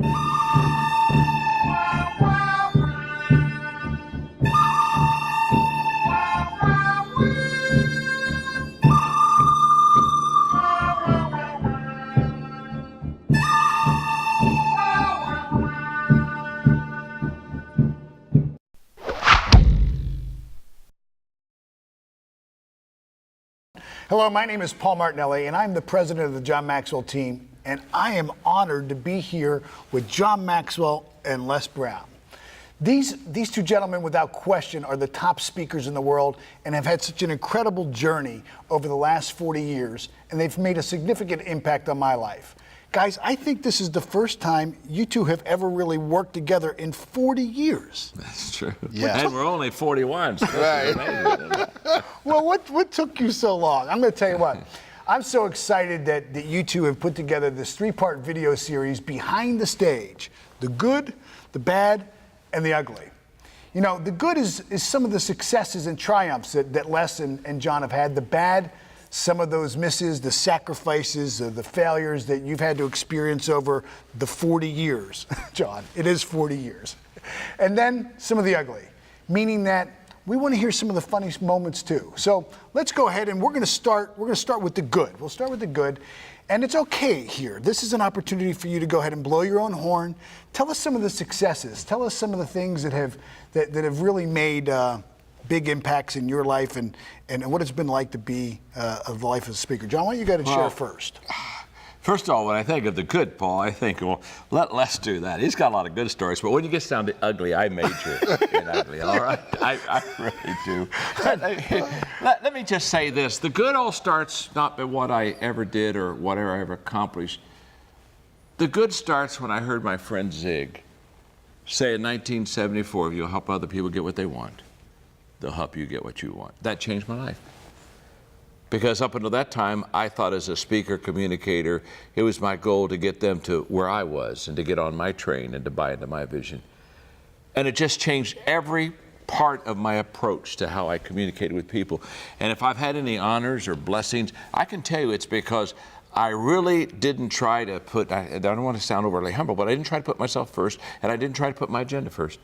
Hello, my name is Paul Martinelli, and I'm the president of the John Maxwell team, and I am honored to be here with John Maxwell and Les Brown. These two gentlemen, without question, are the top speakers in the world and have had such an incredible journey over the last 40 years, and they've made a significant impact on my life. Guys, I think this is the first time you two have ever really worked together in 40 years. That's true. Yeah. And we're only 41. So Right. Well, what took you so long? I'm going to tell you what. I'm so excited that you two have put together this 3-part video series, Behind the Stage: the good, the bad, and the ugly. You know, the good is some of the successes and triumphs that Les and John have had. The bad, some of those misses, the sacrifices, the failures that you've had to experience over the 40 years. John, it is 40 years. And then some of the ugly, meaning that we want to hear some of the funniest moments too. So let's go ahead and we're going to start with the good. We'll start with the good. And it's okay here. This is an opportunity for you to go ahead and blow your own horn. Tell us some of the successes. Tell us some of the things that have really made big impacts in your life and what it's been like to be of the life of a speaker. John, why don't you go ahead and share first? First of all, when I think of the good, Paul, I think, well, let Les do that. He's got a lot of good stories, but when you get down to ugly, I major in ugly, all right? I really do. Let me just say this. The good all starts not by what I ever did or whatever I ever accomplished. The good starts when I heard my friend Zig say in 1974, if you'll help other people get what they want, they'll help you get what you want. That changed my life. Because up until that time, I thought as a speaker, communicator, it was my goal to get them to where I was and to get on my train and to buy into my vision. And it just changed every part of my approach to how I communicated with people. And if I've had any honors or blessings, I can tell you it's because I really didn't try to put, I don't want to sound overly humble, but I didn't try to put myself first, and I didn't try to put my agenda first.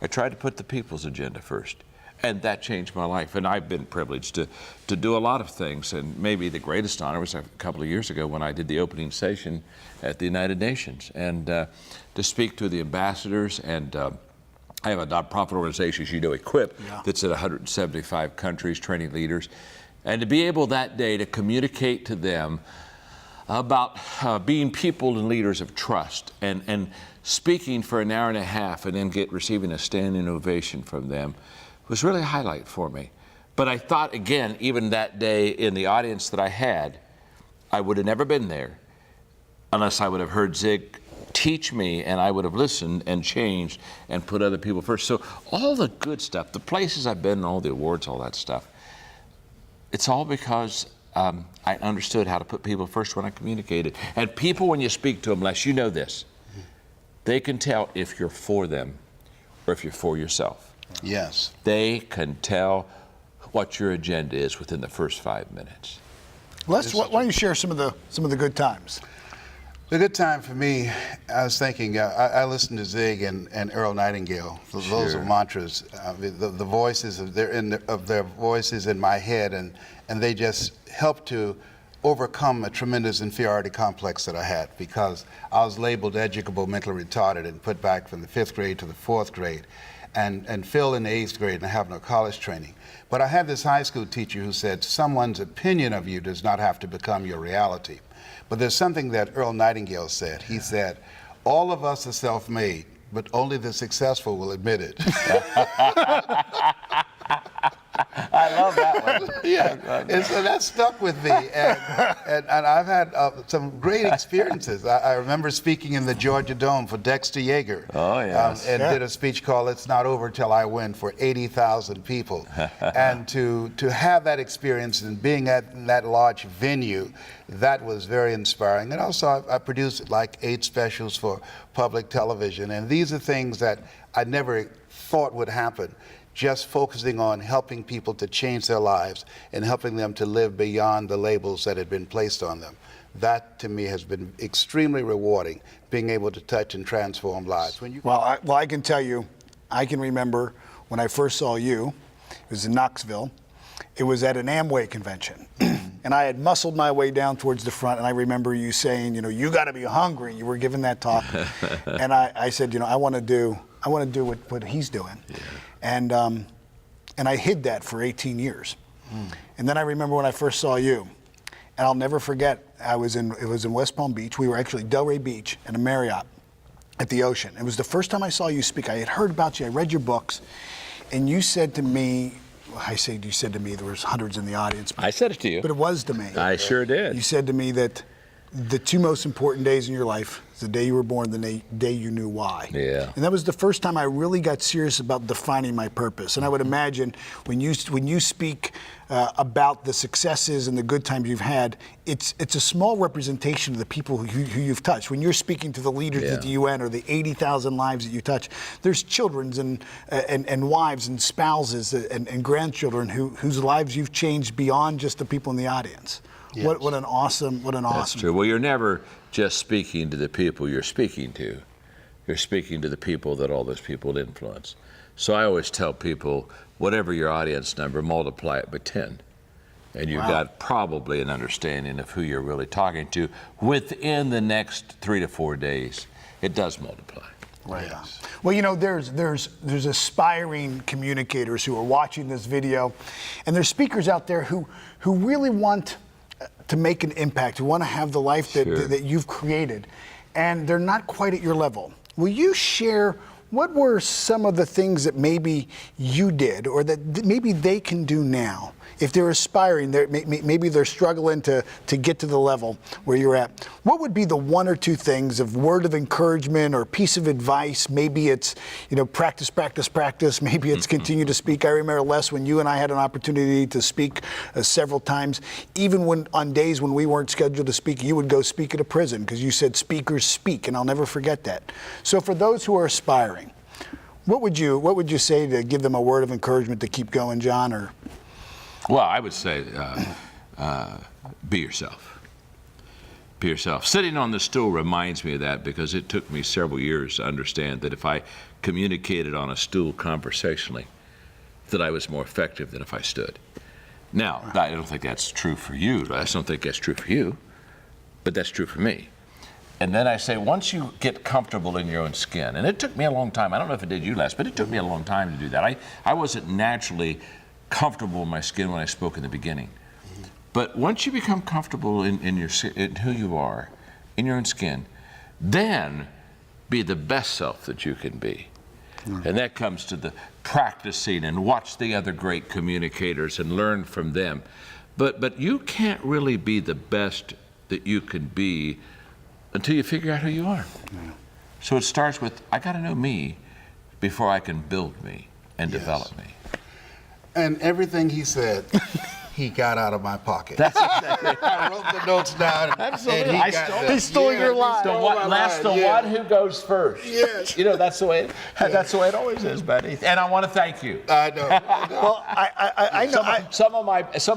I tried to put the people's agenda first. And that changed my life. And I've been privileged to do a lot of things. And maybe the greatest honor was a couple of years ago when I did the opening session at the United Nations. And to speak to the ambassadors. And I have a nonprofit organization, as you know, Equip, that's in 175 countries, training leaders. And to be able that day to communicate to them about being people and leaders of trust and speaking for an hour and a half and then receiving a standing ovation from them was really a highlight for me. But I thought, again, even that day in the audience that I had, I would have never been there unless I would have heard Zig teach me and I would have listened and changed and put other people first. So all the good stuff, the places I've been, all the awards, all that stuff, it's all because I understood how to put people first when I communicated. And people, when you speak to them, Les, you know this, they can tell if you're for them or if you're for yourself. Yes. They can tell what your agenda is within the first 5 minutes. Les, why don't you share some of the good times? The good time for me, I was thinking, I listened to Zig and Earl Nightingale. Those are mantras. The voices of their voices in my head, and they just helped to overcome a tremendous inferiority complex that I had because I was labeled educable, mentally retarded, and put back from the 5th grade to the 4th grade. And Phil in the 8th grade and have no college training. But I had this high school teacher who said, someone's opinion of you does not have to become your reality. But there's something that Earl Nightingale said. He said, all of us are self-made, but only the successful will admit it. I love that one. Yeah, and so that stuck with me, and I've had some great experiences. I remember speaking in the Georgia Dome for Dexter Yeager. Oh, yes. And did a speech called "It's Not Over Till I Win" for 80,000 people, and to have that experience and being at that large venue, that was very inspiring. And also, I produced like 8 specials for public television, and these are things that I never thought would happen. Just focusing on helping people to change their lives and helping them to live beyond the labels that had been placed on them. that to me has been extremely rewarding, being able to touch and transform lives. When you Well, I can tell you, I can remember when I first saw you, it was in Knoxville. It was at an Amway convention. And I had muscled my way down towards the front, and I remember you saying, you know, you got to be hungry. You were giving that talk. And I said, you know, I want to do what he's doing. Yeah. And I hid that for 18 years. And then I remember when I first saw you, and I'll never forget, it was in West Palm Beach. We were actually Delray Beach in a Marriott at the ocean. It was the first time I saw you speak. I had heard about you, I read your books, and you said to me, you said to me, there was hundreds in the audience. I said it to you. But it was to me. I sure did. You said to me that the two most important days in your life is the day you were born, the day you knew why. Yeah. And that was the first time I really got serious about defining my purpose. And I would imagine when you speak about the successes and the good times you've had, it's a small representation of the people who you've touched. When you're speaking to the leaders at the UN or the 80,000 lives that you touch, there's children and wives and spouses and grandchildren whose lives you've changed beyond just the people in the audience. Yes. What an awesome. That's true. Well, you're never just speaking to the people you're speaking to. You're speaking to the people that all those people influence. So I always tell people, whatever your audience number, multiply it by 10. And you've got probably an understanding of who you're really talking to within the next 3 to 4 days. It does multiply. Right. Yes. Well, you know, there's aspiring communicators who are watching this video, and there's speakers out there who really want to make an impact, who want to have the life that you've created, and they're not quite at your level. Will you share what were some of the things that maybe you did or that maybe they can do now? If they're aspiring, maybe they're struggling to get to the level where you're at. What would be the 1 or 2 things of word of encouragement or piece of advice? Maybe it's, you know, practice, practice, practice. Maybe it's continue to speak. I remember, Les, when you and I had an opportunity to speak several times, even when on days when we weren't scheduled to speak, you would go speak at a prison because you said speakers speak, and I'll never forget that. So for those who are aspiring, what would you say to give them a word of encouragement to keep going, John? Or well, I would say be yourself. Be yourself. Sitting on the stool reminds me of that because it took me several years to understand that if I communicated on a stool conversationally, that I was more effective than if I stood. Now, I don't think that's true for you. I just don't think that's true for you, but that's true for me. And then I say, once you get comfortable in your own skin, and it took me a long time. I don't know if it did you, Les, but it took me a long time to do that. I wasn't naturally comfortable in my skin when I spoke in the beginning. But once you become comfortable in who you are, in your own skin, then be the best self that you can be. And that comes to the practicing and watch the other great communicators and learn from them. But you can't really be the best that you can be until you figure out who you are. So it starts with, I got to know me before I can build me and develop me. And everything he said, he got out of my pocket. That's exactly. I wrote the notes down. Absolutely. And he stole your line. The one who goes first. Yes. You know, that's the way it always is, buddy. And I want to thank you. I know. well, I know. Some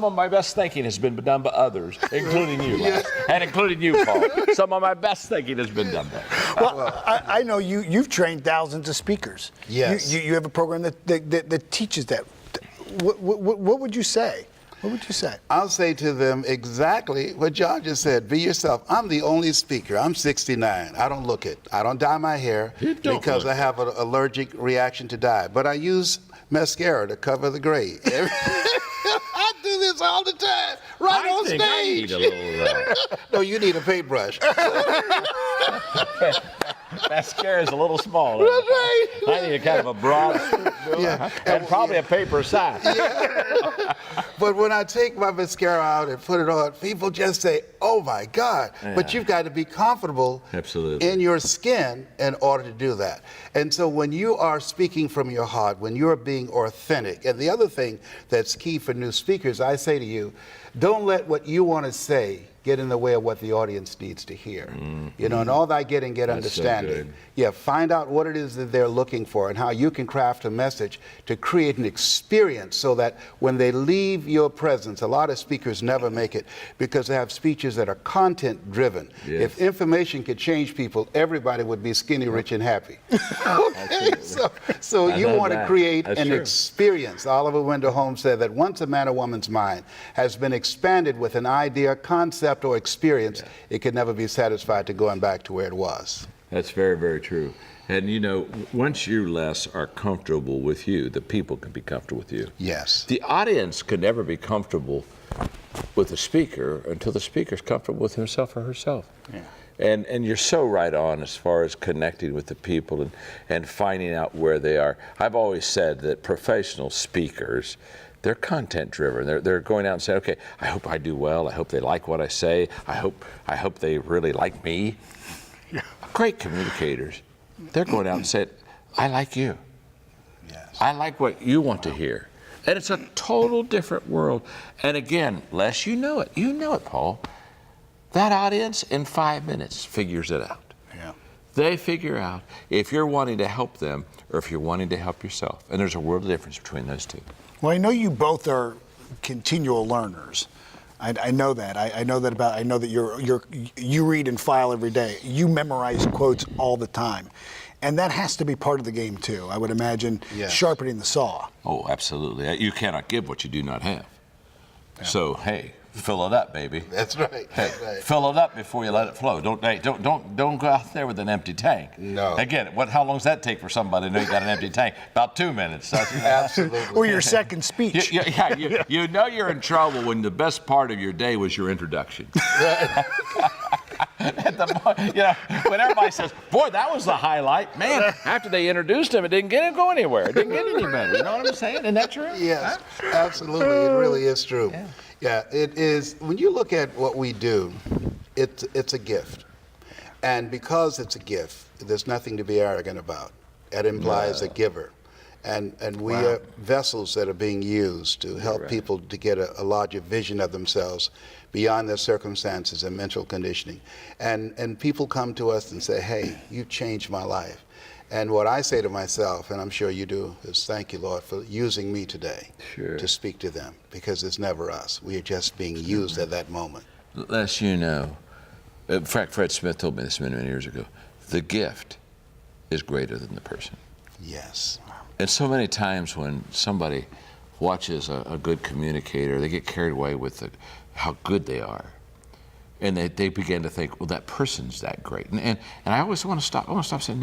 of my best thinking has been done by others, including you, Les, and including you, Paul. Some of my best thinking has been done by others. Well, I know you've trained thousands of speakers. Yes. You have a program that teaches that. What would you say? What would you say? I'll say to them exactly what John just said. Be yourself. I'm the only speaker. I'm 69. I don't look it. I don't dye my hair because I have an allergic reaction to dye. But I use mascara to cover the gray. I do this all the time, on stage. I need a little, No, you need a paintbrush. mascara is a little small. That's right. I need a kind of a broad, and probably a paper size. Yeah. But when I take my mascara out and put it on, people just say, "Oh my God!" Yeah. But you've got to be comfortable in your skin in order to do that. And so when you are speaking from your heart, when you're being authentic, and the other thing that's key for new speakers, I say to you, don't let what you want to say get in the way of what the audience needs to hear. You know, and all thy getting, get That's so understanding. good. Yeah, find out what it is that they're looking for and how you can craft a message to create an experience so that when they leave your presence, a lot of speakers never make it because they have speeches that are content driven. Yes. If information could change people, everybody would be skinny, rich, and happy. Okay, so I you love want to that. create That's an true. experience. Oliver Wendell Holmes said that once a man or woman's mind has been expanded with an idea, concept, or experience, it can never be satisfied to going back to where it was. That's very, very true. And you know, once you, Les, are comfortable with you, the people can be comfortable with you. Yes. The audience can never be comfortable with the speaker until the speaker's comfortable with himself or herself. Yeah. And you're so right on as far as connecting with the people and finding out where they are. I've always said that professional speakers, they're content driven. They're going out and saying, okay, I hope I do well. I hope they like what I say. I hope they really like me. Yeah. Great communicators. They're going out and saying, I like you. Yes. I like what you want to hear. And it's a total different world. And again, Les, you know it. You know it, Paul. That audience in 5 minutes figures it out. Yeah. They figure out if you're wanting to help them or if you're wanting to help yourself. And there's a world of difference between those two. Well, I know you both are continual learners. I know that. I know that about. I know that you read and file every day. You memorize quotes all the time, and that has to be part of the game too. I would imagine Yes. sharpening the saw. Oh, absolutely. You cannot give what you do not have. So, hey, fill it up, baby. That's right. Hey, That's right. fill it up before you let it flow. Don't go out there with an empty tank. No. Again, how long does that take for somebody to know you got an empty tank? About 2 minutes. Absolutely. Or your second speech. You know you're in trouble when the best part of your day was your introduction. When everybody says, boy, that was the highlight. Man, after they introduced him, it didn't go anywhere. It didn't get any better. You know what I'm saying? Isn't that true? Yes, absolutely. It really is true. Yeah, it is. When you look at what we do, it's a gift. And because it's a gift, there's nothing to be arrogant about. It implies a giver. And we are vessels that are being used to help people to get a larger vision of themselves beyond their circumstances and mental conditioning. And people come to us and say, hey, you changed my life. And what I say to myself, and I'm sure you do, is thank you, Lord, for using me today to speak to them, because it's never us. We are just being used at that moment. Les, you know, in fact, Fred Smith told me this many, many years ago, the gift is greater than the person. Yes. And so many times when somebody watches a good communicator, they get carried away with how good they are. And they begin to think, well, that person's that great. And I always want to stop. I want to stop saying,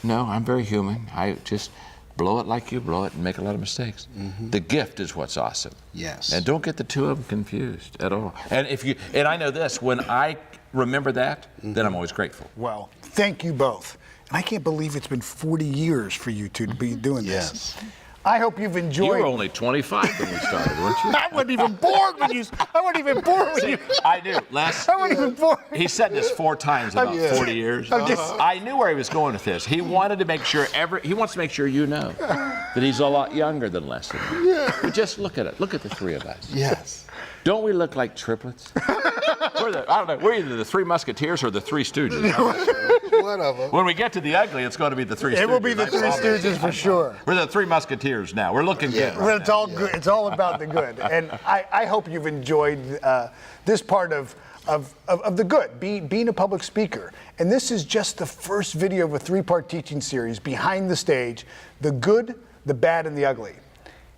no, I'm very human. I just blow it like you blow it and make a lot of mistakes. The gift is what's awesome. Yes. And don't get the two of them confused at all. And I know this, when I remember that, then I'm always grateful. Well, thank you both. And I can't believe it's been 40 years for you two to be doing this. Yes. I hope you've enjoyed. You were only 25 when we started, weren't you? I wasn't even born when you. I wasn't even born when you. I do. Les, I wasn't even born. he said this 4 times in about 40 years. I knew where he was going with this. He wanted to make sure he wants to make sure you know that he's a lot younger than Les. But just look at it. Look at the three of us. Yes. Don't we look like triplets? I don't know. We're either the Three Musketeers or the Three Stooges. Whatever. When we get to the ugly, it's going to be the Three Stooges. It will be the Three Stooges for sure. We're the Three Musketeers now. We're looking good. Right It's all good. It's all about the good. And I hope you've enjoyed this part of the good, being a public speaker. And this is just the first video of a 3-part teaching series, Behind the Stage, the good, the bad, and the ugly.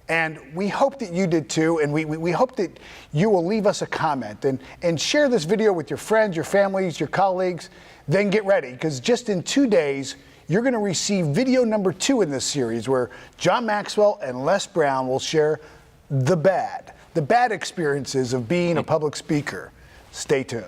And we hope that you did too, and we hope that you will leave us a comment and share this video with your friends, your families, your colleagues. Then get ready, because just in 2 days, you're going to receive video number 2 in this series, where John Maxwell and Les Brown will share the bad experiences of being a public speaker. Stay tuned.